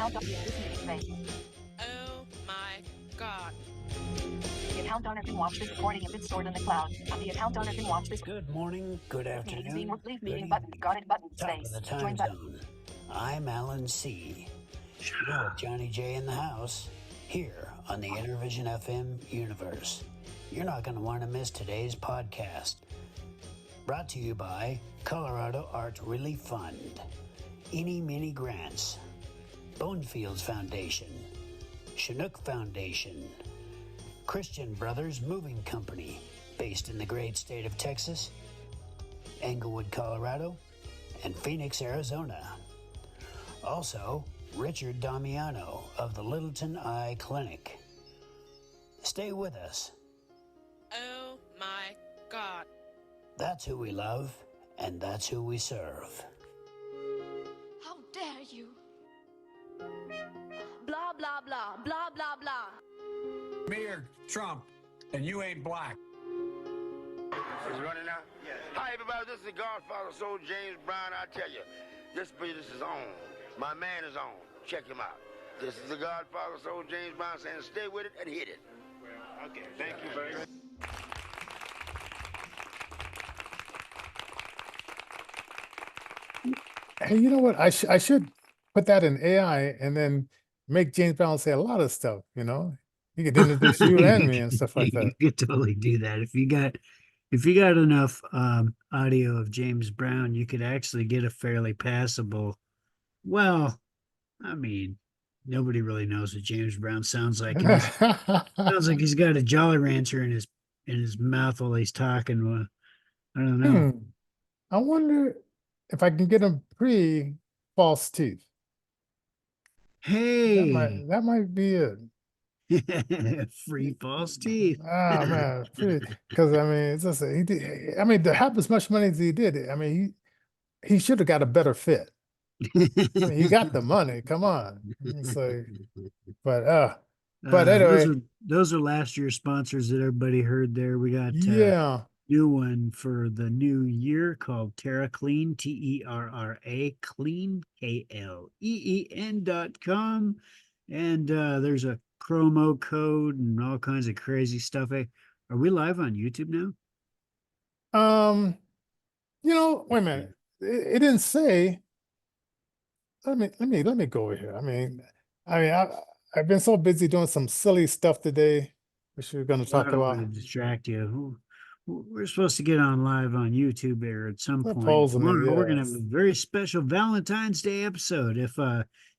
account of this meeting may. Oh my god. The account owner can watch this recording if it's stored in the cloud. The account owner can watch this. Good morning, good Meeting is being afternoon, leave good meeting button. evening. Got it button. Top of Space. the time Join button. zone. I'm Alan C. You're with Johnny J in the house, here on the Innervision FM universe. You're not going to want to miss today's podcast. Brought to you by Colorado Art Relief Fund, Eeny Meeny Grants, Bonefields Foundation, Chinook Foundation, Christian Brothers Moving Company, based in the great state of Texas, Englewood, Colorado, and Phoenix, Arizona. Also, Richard Damiano of the Littleton Eye Clinic. Stay with us. Oh my god. That's who we love, and that's who we serve. How dare you? Blah, blah, blah, blah, blah, blah. Me or Trump, and you ain't black. Is it running now? Yes. Hi, everybody. This is the Godfather Soul James Brown. I tell you, this business is on. My man is on. Check him out. This is the Godfather Soul James Brown saying stay with it and hit it. Okay, thank you very much. Hey, you know what? I should put that in AI and then make James Brown say a lot of stuff, you know? He could introduce you and me and stuff like that. You could totally do that. If you got enough audio of James Brown, you could actually get a fairly passable. Well, I mean, nobody really knows what James Brown sounds like. Sounds like he's got a Jolly Rancher in his mouth while he's talking. Well, I don't know. I wonder if I can get him pre-false teeth. Hey, That might be it. free false teeth. Oh man, because I mean, it's just he did. I mean, to have as much money as he did, I mean, he should have got a better fit. I mean, he got the money. Come on. So, but anyway, those are last year's sponsors that everybody heard there. We got new one for the new year called Terra Kleen, TERRA Clean, KLEEN.com, and there's a promo code and all kinds of crazy stuff. Hey, are we live on YouTube now? you know, wait a minute. It didn't say. Let me go over here. I mean, I've been so busy doing some silly stuff today, which we're going to talk I don't about. want to distract you. We're supposed to get on live on YouTube here at some point. Supposedly, We're going to yes. have a very special Valentine's Day episode. If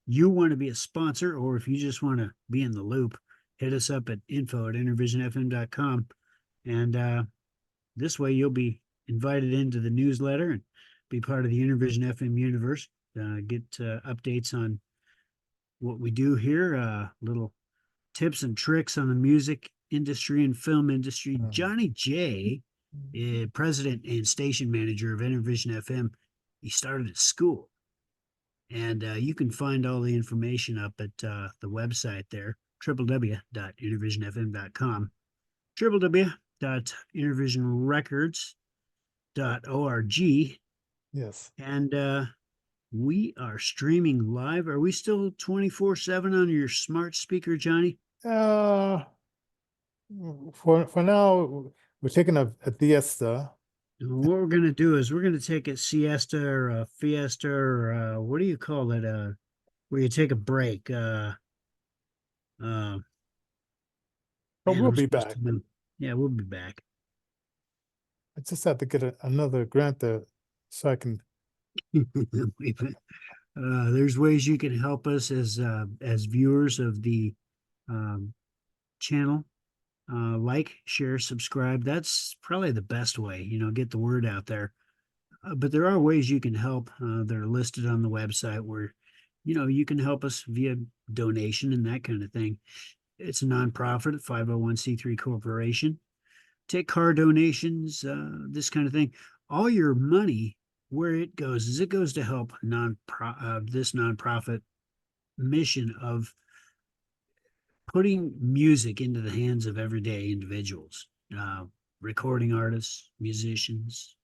you want to be a sponsor, or if you just want to be in the loop, hit us up at info@innervisionfm.com. And this way you'll be invited into the newsletter and be part of the Innervision FM universe. Get updates on what we do here, little tips and tricks on the music industry and film industry. Johnny J, president and station manager of Innervision FM, he started at school. And you can find all the information up at the website there, www.innervisionfm.com, www.innervisionrecords.org. Yes. And we are streaming live. Are we still 24/7 on your smart speaker, Johnny? For now, we're taking a siesta. What we're going to do is we're going to take a siesta or a fiesta or what do you call it? Where you take a break. But we'll be back. Yeah, we'll be back. I just have to get another grant there so I can. There's ways you can help us as viewers of the channel. Like, share, subscribe. That's probably the best way, get the word out there. But there are ways you can help that are listed on the website where, you can help us via donation and that kind of thing. It's a nonprofit, 501c3 corporation. Take car donations, this kind of thing. All your money, where it goes is it goes to help this nonprofit mission of putting music into the hands of everyday individuals, recording artists, musicians,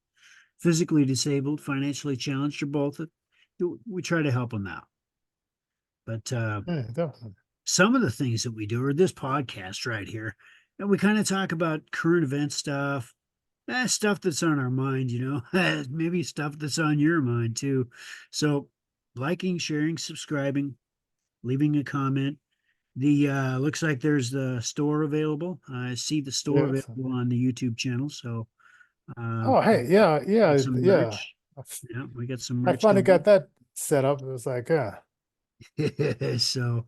physically disabled, financially challenged, or both. We try to help them out. But Yeah, definitely. some of the things that we do, or this podcast right here, and we kind of talk about current event stuff, stuff that's on our mind, maybe stuff that's on your mind too. So liking, sharing, subscribing, leaving a comment. The looks like there's the store available. I see the store Yes. available on the YouTube channel. So Oh, hey, yeah, yeah, some yeah. merch. Yeah, we got some I merch finally got going. that set up. It was like, So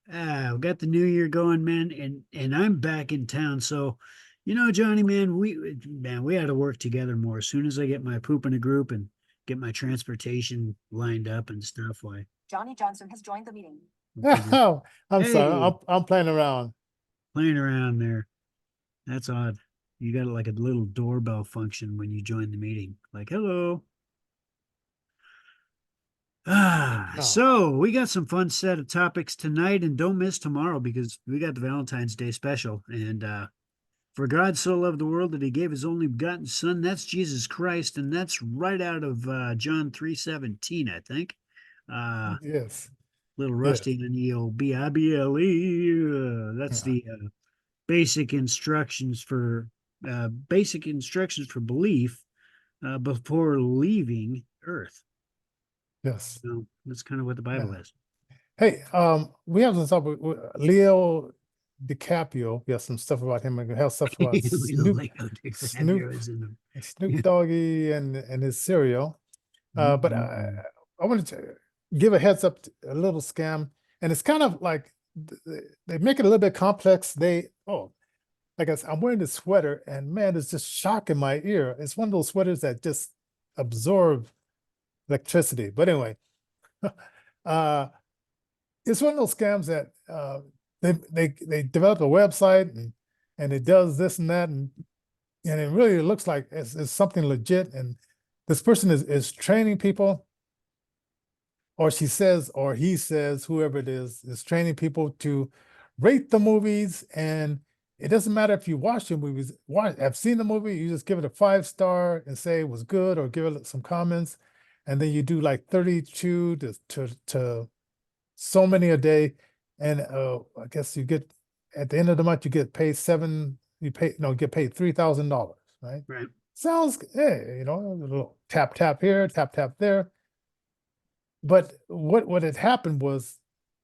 we got the new year going, man, and I'm back in town. So, Johnny, man, we had to work together more. As soon as I get my poop in a group and get my transportation lined up and stuff, like Johnny Johnson has joined the meeting. oh, I'm sorry. hey, I'm playing around. playing around there. That's odd. You got like a little doorbell function when you join the meeting, like hello. No. So we got some fun set of topics tonight, and don't miss tomorrow because we got the Valentine's Day special. And for God so loved the world that he gave his only begotten son, that's Jesus Christ, and that's right out of John 3:17, I think. Yes. Little Yes. rusty on the old Bible. That's Yeah. the basic instructions for belief before leaving Earth. Yes. So that's kind of what the Bible Yeah. is. Hey, we have some stuff with Leo DiCaprio. We have some stuff about him. And we have stuff about Leo Snoop, DiCaprio is in them. Snoop Doggy and his cereal. But Mhm. I wanted to give a heads up, a little scam, and it's kind of like they make it a little bit complex. Like I said, I'm wearing this sweater, and man, it's just shocking my ear. It's one of those sweaters that just absorb electricity. But anyway, uh, it's one of those scams that they develop a website and it does this and that and it really looks like it's something legit. And this person is training people, or she says, or he says, whoever it is training people to rate the movies. And it doesn't matter if you watch the movies, have seen the movie, you just give it a 5-star and say it was good, or give it some comments. And then you do like 32 to so many a day. And I guess you get, at the end of the month, you get paid get paid $3,000, right? Right. Sounds, hey, a little tap, tap here, tap, tap there. But what had happened was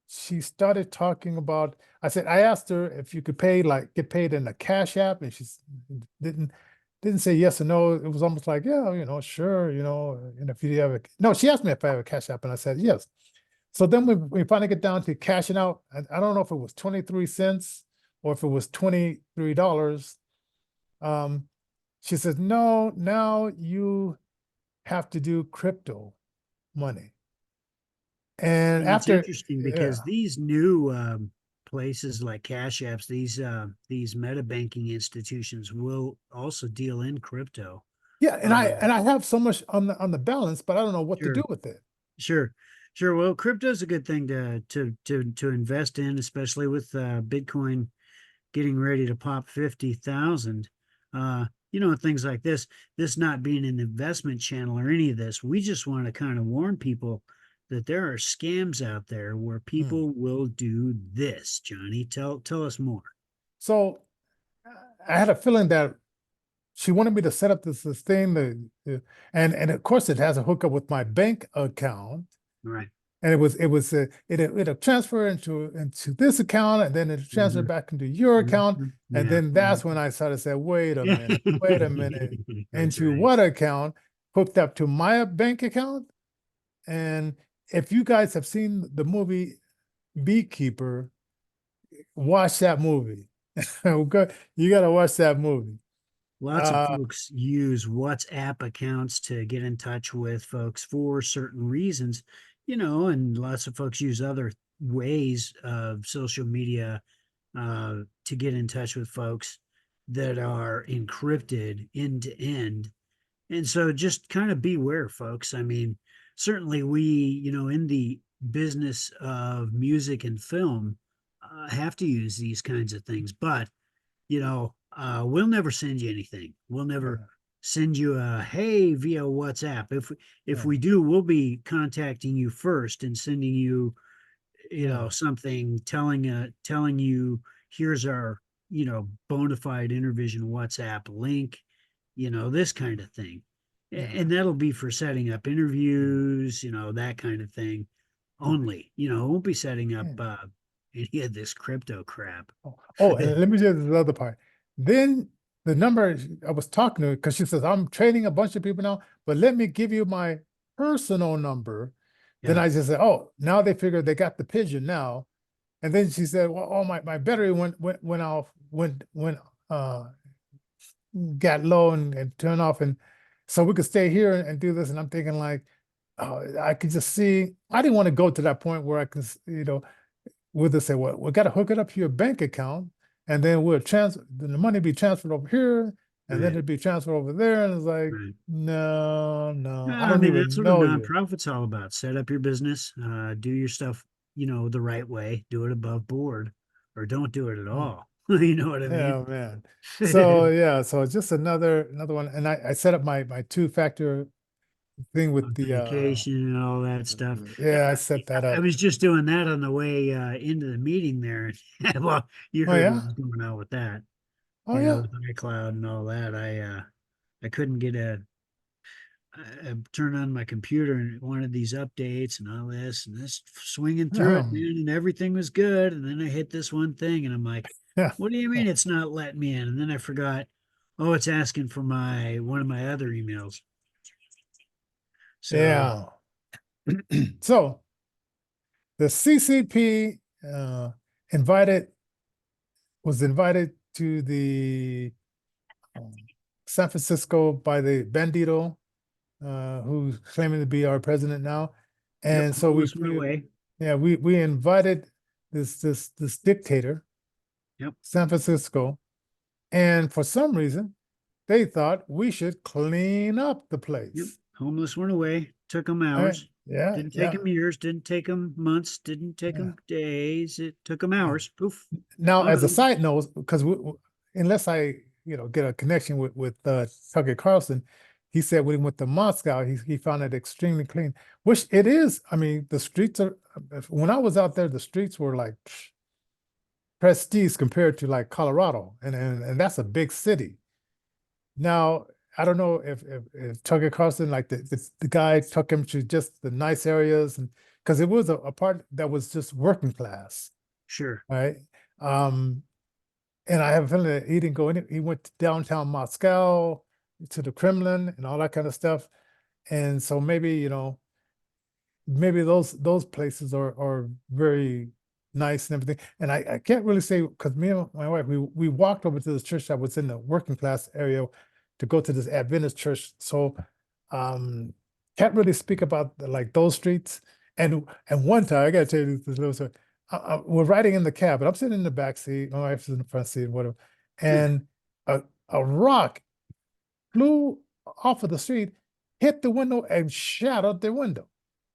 she started talking about, I asked her if you could get paid in a cash app, and she didn't say yes or no. It was almost like, yeah, sure, and if you have no, she asked me if I have a cash app, and I said yes. So then we finally get down to cashing out. I don't know if it was 23 cents or if it was $23. She says, no, now you have to do crypto money. And It's after, interesting yeah, because these new places like Cash Apps, these meta banking institutions will also deal in crypto. yeah, and I have so much on the balance, but I don't know what to Sure. do with it. Sure. Well, crypto is a good thing to invest in, especially with Bitcoin getting ready to pop 50,000. Things like this. This not being an investment channel or any of this, we just want to kind of warn people that there are scams out there where people will do this. Johnny, tell us more. So I had a feeling that she wanted me to set up this thing, and of course it has a hookup with my bank account. Right. And it'll transfer into this account, and then it'll transfer back into your account. And then that's when I started to say, wait a minute, into what account? Hooked up to my bank account. And if you guys have seen the movie Beekeeper, watch that movie. You got to watch that movie. Lots of folks use WhatsApp accounts to get in touch with folks for certain reasons, and lots of folks use other ways of social media to get in touch with folks that are encrypted end to end. And so just kind of beware, folks. I mean, certainly we, in the business of music and film, have to use these kinds of things, but we'll never send you anything. We'll never send you a hey via WhatsApp. If we do, we'll be contacting you first and sending you know, something telling you, here's our, bona fide Innervision WhatsApp link, this kind of thing. And that'll be for setting up interviews, that kind of thing only. It won't be setting up any of this crypto crap. Oh, and let me just the other part. Then the number I was talking to her, because she says, I'm training a bunch of people now, but let me give you my personal number. Then Yeah. I just said, oh, now they figured they got the pigeon now. And then she said, well, oh, my battery went off, got low and turned off. And so we could stay here and do this. And I'm thinking like, oh, I could just see, I didn't want to go to that point where I can, would they say, well, we got to hook it up to your bank account, and then the money be transferred over here, and then it'd be transferred over there. And it's like, no, I don't even that's what a know you. nonprofit's all about. Set up your business, do your stuff, the right way, do it above board, or don't do it at all. You know what I mean? Yeah, man. So yeah, so just another one. And I set up my two-factor thing with the Authentication and all that stuff. yeah, I set that I up. was just doing that on the way into the meeting there. Well, you Oh heard yeah? what was going on with that. Oh yeah. With iCloud and all that. I couldn't get I turned on my computer and it wanted these updates and all this and this, swinging through it, man, and everything was good. And then I hit this one thing and I'm like, Yeah. what do you mean it's not letting me in? And then I forgot, oh, it's asking for one of my other emails. So, yeah. So the CCP was invited to the San Francisco by the Bandito, who's claiming to be our president now. And so we invited this dictator, San Francisco, and for some reason they thought we should clean up the place. Homeless went away, took them hours. Yeah. Didn't take them years, didn't take them months, didn't take them days. It took them hours. Poof. Now, as a side note, because unless I, get a connection with Tucker Carlson, he said when he went to Moscow, he found it extremely clean, which it is. I mean, the streets are, when I was out there, the streets were like prestige compared to like Colorado. And that's a big city. Now, I don't know if Tucker Carlson, like the guy took him to just the nice areas, and because it was a part that was just working class. Sure. Right. And I have a feeling that he didn't go in. He went to downtown Moscow, to the Kremlin and all that kind of stuff. And so maybe, maybe those places are very nice and everything. And I can't really say, because me and my wife, we walked over to this church that was in the working class area to go to this Adventist church. So can't really speak about like those streets. And one time, I gotta tell you this little story. We're riding in the cab, but I'm sitting in the back seat. My wife's in the front seat, whatever. And a rock flew off of the street, hit the window, and shattered the window.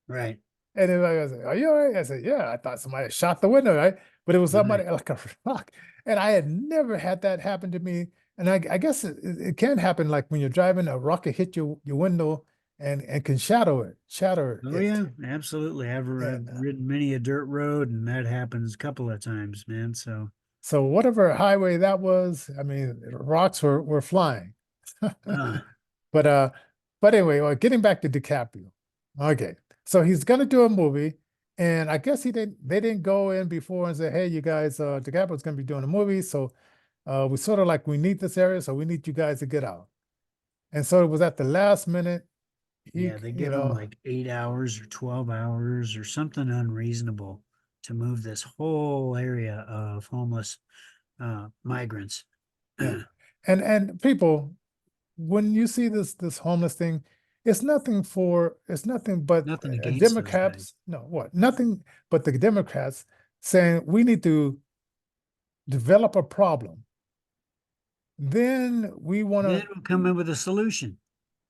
Right. And then I was like, "Are you all right?" I said, "Yeah." I thought somebody shot the window, right? But it was somebody like a rock, and I had never had that happen to me. And I guess it can happen, like when you're driving, a rocket hit your window and can shatter it. Oh yeah, absolutely. I've ridden many a dirt road, and that happens a couple of times, man. So whatever highway that was, I mean, rocks were flying. But anyway, well, getting back to DiCaprio. Okay, so he's gonna do a movie, and I guess they didn't go in before and say, hey, you guys, DiCaprio's gonna be doing a movie, so we sort of like, we need this area, so we need you guys to get out. And so it was at the last minute. They give him like 8 hours or 12 hours or something unreasonable to move this whole area of homeless migrants. Yeah. And people, when you see this homeless thing, it's nothing but Nothing against Democrats. Nothing but the Democrats saying we need to develop a problem. Then we want to. Then we'll come in with a solution.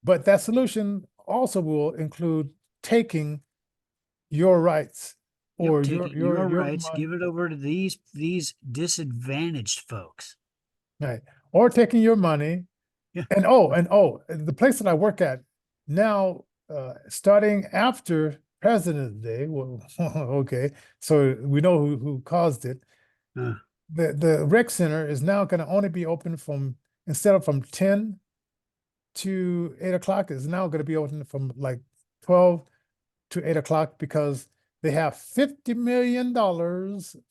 But that solution also will include taking your rights, or your rights, money. give it over to these disadvantaged folks. Right. Or taking your money. Yeah. And the place that I work at now, starting after President's Day. Well, okay, so we know who caused it. Uh, The rec center is now going to only be open from, instead of from 10 to 8 o'clock, is now going to be open from like 12 to 8 o'clock because they have $50 million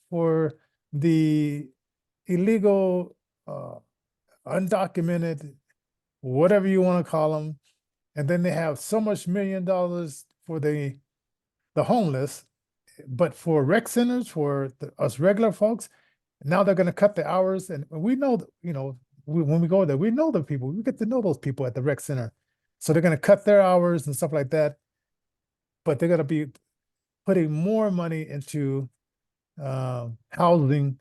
for the illegal, undocumented, whatever you want to call them. And then they have so much $1 million for the homeless, but for rec centers, for us regular folks, now they're going to cut the hours. And we know, when we go there, we know the people. We get to know those people at the rec center. So they're going to cut their hours and stuff like that. But they're going to be putting more money into housing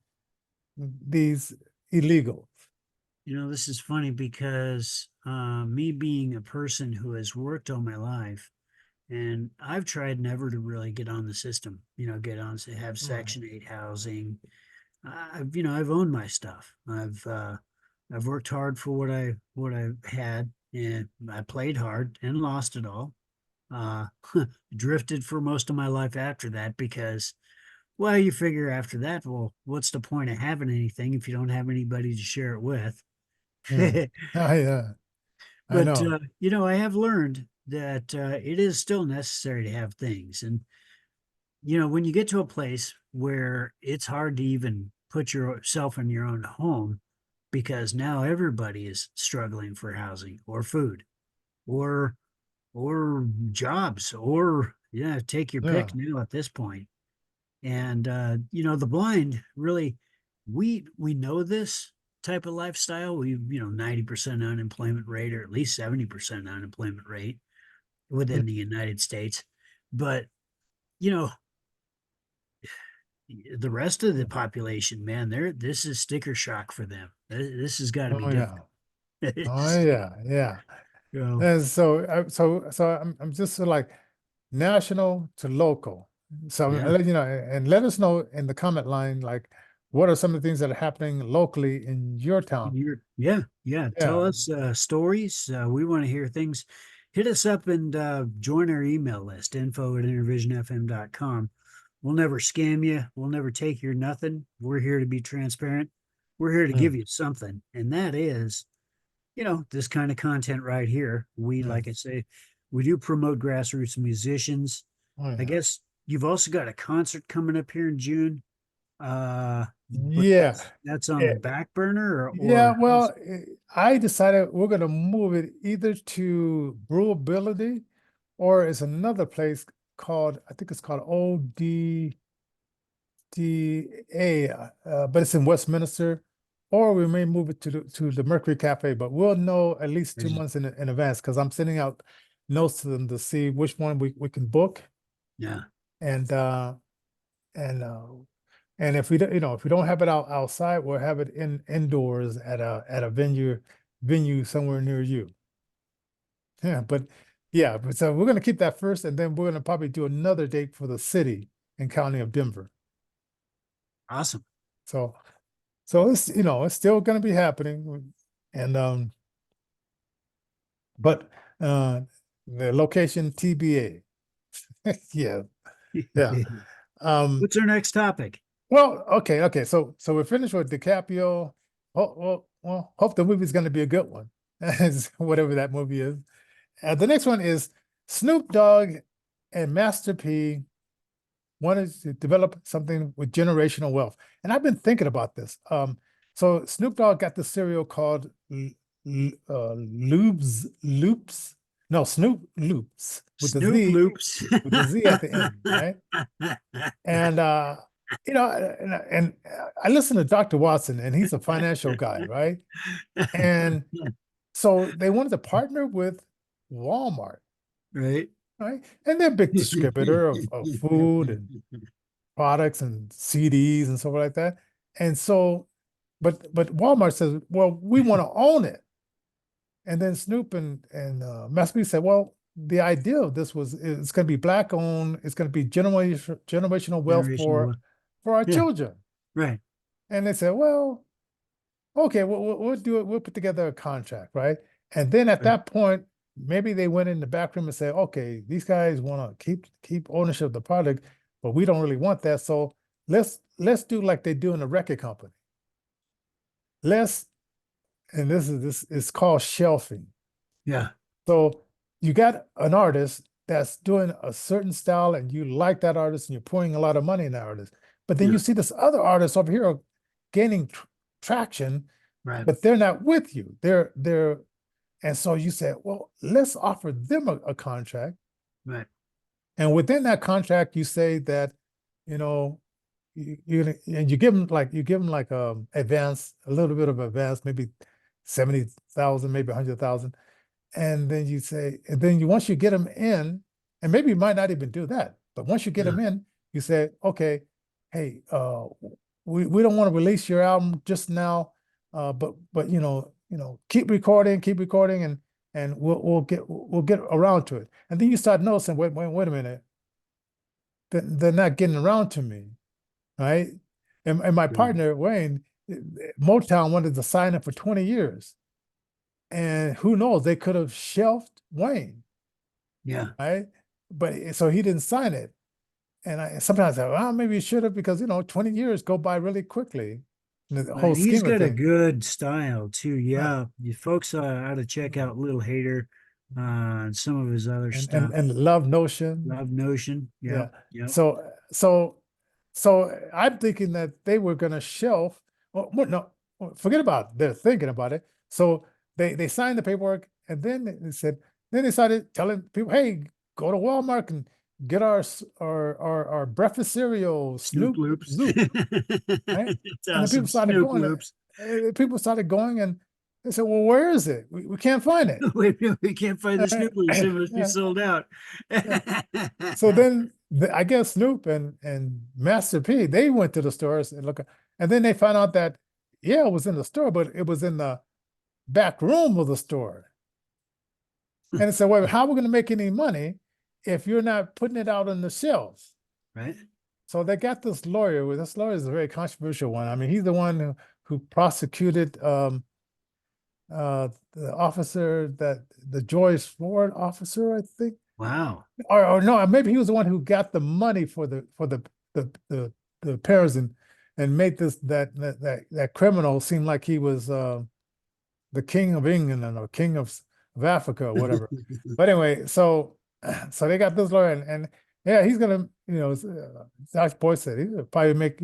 these illegals. This is funny because me being a person who has worked all my life, and I've tried never to really get on the system, get on to have Section 8 housing. I've owned my stuff. I've worked hard for what I had, and I played hard and lost it all. Drifted for most of my life after that because, well, you figure after that, well, what's the point of having anything if you don't have anybody to share it with? Yeah. I But know. I have learned that it is still necessary to have things. And when you get to a place where it's hard to even put yourself in your own home because now everybody is struggling for housing or food or jobs or take your Yeah. pick now at this point. And the blind really, we know this type of lifestyle. We 90% unemployment rate, or at least 70% unemployment rate within the United States. But the rest of the population, man, this is sticker shock for them. This has got to be Oh yeah. different. Oh yeah. So, And so I'm just sort of like national to local. So yeah. I'll let you know, and let us know in the comment line, like, what are some of the things that are happening locally in your town? Yeah. Tell Yeah. us stories. We want to hear things. Hit us up and join our email list, info@innervisionfm.com. We'll never scam you. We'll never take your nothing. We're here to be transparent. We're here to give you something. And that is, this kind of content right here. Like I say, we do promote grassroots musicians. Oh, I yeah. guess you've also got a concert coming up here in June. But Yeah. that's on the back burner Yeah, or well, I decided we're going to move it either to Brewability, or it's another place called, I think it's called ODDA, but it's in Westminster, or we may move it to the Mercury Cafe, but we'll know at least 2 months in advance because I'm sending out notes to them to see which one we can book. yeah. And and if we don't, if we don't have it outside, we'll have it indoors at a venue somewhere near you. Yeah, but so we're gonna keep that first, and then we're gonna probably do another date for the city and county of Denver. Awesome. So it's it's still gonna be happening, and but the location TBA. Yeah. What's our next topic? Well, okay. So we're finished with Dicaprio. Well, hope the movie's going to be a good one, whatever that movie is. The next one is Snoop Dogg and Master P wanted to develop something with generational wealth, and I've been thinking about this. So Snoop Dogg got the cereal called Loops. No, Snoop Loopz with the Snoop Z, Loopz. with the Z at the end, right? And and I listen to Dr. Watson, and he's a financial guy, right? And so they wanted to partner with Walmart, right? And they're a big distributor of food and products and CDs and stuff like that. And so, but Walmart says, well, we want to own it. And then Snoop and Master P said, well, the idea of this was it's going to be Black owned, it's going to be generational wealth for our children. Right. And they said, well, okay, we'll do it. We'll put together a contract, right? And then at that point, maybe they went in the back room and said, okay, these guys want to keep ownership of the product, but we don't really want that. So let's do like they do in a record company. And this is called shelving. Yeah. So you got an artist that's doing a certain style and you like that artist and you're pouring a lot of money in that artist. But then Yeah. you see this other artist over here gaining traction, Right. but they're not with you. And so you said, well, let's offer them a contract. Right. And within that contract, you say that, you give them like advance, a little bit of advance, maybe 70,000, maybe 100,000. And then you say, once you get them in, and maybe you might not even do that, but once you get them in, you say, okay, hey, we don't want to release your album just now, but keep recording, and we'll get around to it. And then you start noticing, wait a minute, they're not getting around to me, right? And my partner Wayne, Motown wanted to sign him for 20 years. And who knows, they could have shelved Wayne. Yeah. Right. But so he didn't sign it. And I sometimes say, well, maybe you should have, because 20 years go by really quickly. The whole He's scheme of got a things. good style too. Yeah. You folks ought to check out LittleHater and some of his other stuff. And Love Notion. Love Notion. Yeah. Yeah. So I'm thinking that they were going to shelf. Well, no, forget about it. They're thinking about it. So they signed the paperwork, and then they started telling people, hey, go to Walmart and get our breakfast cereal, Snoop Loopz. Right? It's And then awesome. people started Snoop going. Loopz. People started going, and they said, well, where is it? We can't find it. We can't find the Snoop Loopz. It must be sold out. So then I guess Snoop and Master P, they went to the stores and look, and then they found out that, it was in the store, but it was in the back room of the store. And so, well, how are we going to make any money if you're not putting it out on the shelves? Right. So they got this lawyer. This lawyer is a very controversial one. I mean, he's the one who prosecuted the officer, the Joyce Ford officer, I think. Wow. Or no, maybe he was the one who got the money for the parents and made that criminal seem like he was the king of England or king of Africa or whatever. But anyway, so they got this lawyer, and he's gonna, Dr. Boy said he'll probably make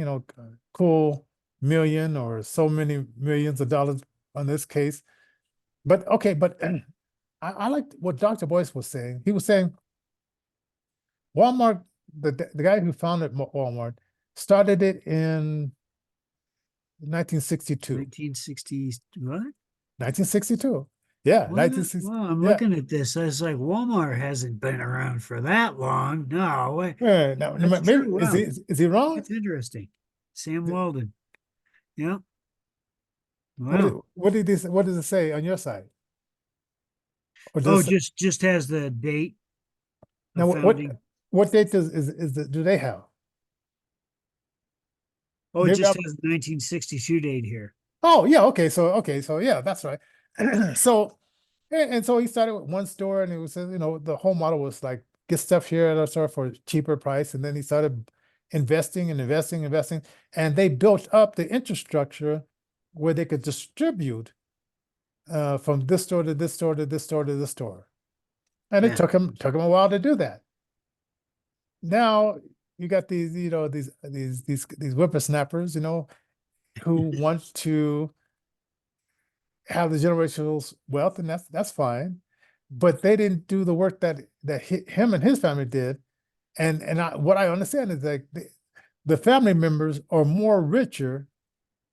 cool million or so many millions of dollars on this case. But okay, I liked what Dr. Boyce was saying. He was saying Walmart, the guy who founded Walmart, started it in 1962. 1960 what? 1962. Yeah, Well, 1960. well, I'm looking at this. I was like, Walmart hasn't been around for that long. No, wait. Yeah, no, That's maybe true. is Wow. he wrong? It's interesting. Sam Walden. Yeah. Wow. What did it say on your side? Or Oh, does- just has the date. now of what founding. date do they have? Oh, it maybe just I'll- has the 1962 date here. Oh yeah, okay, so yeah, that's right. So and so he started with one store, and it was the whole model was like get stuff here at a store for a cheaper price, and then he started investing, and they built up the infrastructure where they could distribute from this store to this store to this store to this store, and Yeah. it took him a while to do that. Now you got these these whippersnappers, who want to have the generational wealth, and that's fine, but they didn't do the work that him and his family did, and what I understand is that the family members are more richer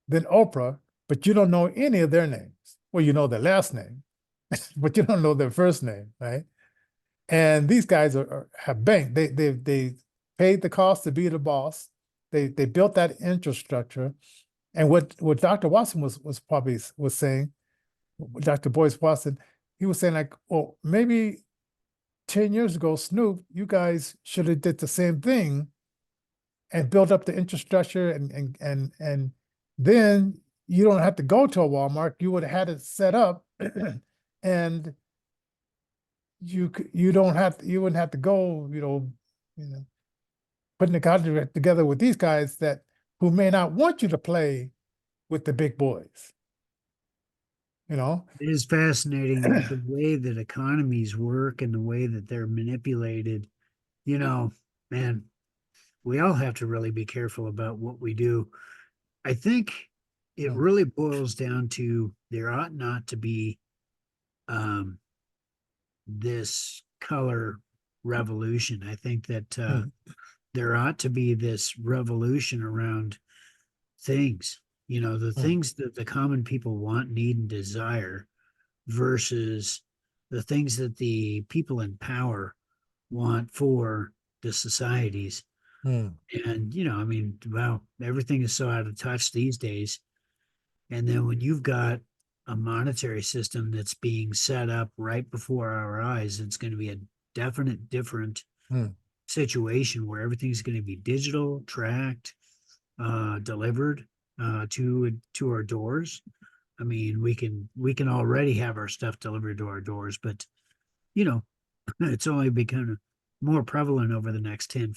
than Oprah, but you don't know any of their names. Well, you know their last name, but you don't know their first name, right? And these guys have banked. They paid the cost to be the boss. They built that infrastructure, and what Dr. Watson was probably saying, Dr. Boyce Watson, he was saying like, well, maybe 10 years ago, Snoop, you guys should have did the same thing and built up the infrastructure, and then you don't have to go to a Walmart. You would have had it set up, and you don't have to, you wouldn't have to go, putting the contract together with these guys that who may not want you to play with the big boys. It is fascinating the way that economies work and the way that they're manipulated. Man, we all have to really be careful about what we do. I think it really boils down to there ought not to be this color revolution. I think that there ought to be this revolution around things, the things that the common people want, need, and desire versus the things that the people in power want for the societies. And, wow, everything is so out of touch these days. And then when you've got a monetary system that's being set up right before our eyes, it's going to be a definite different situation where everything's going to be digital, tracked, delivered to our doors. I mean, we can already have our stuff delivered to our doors, but it's only become more prevalent over the next 10,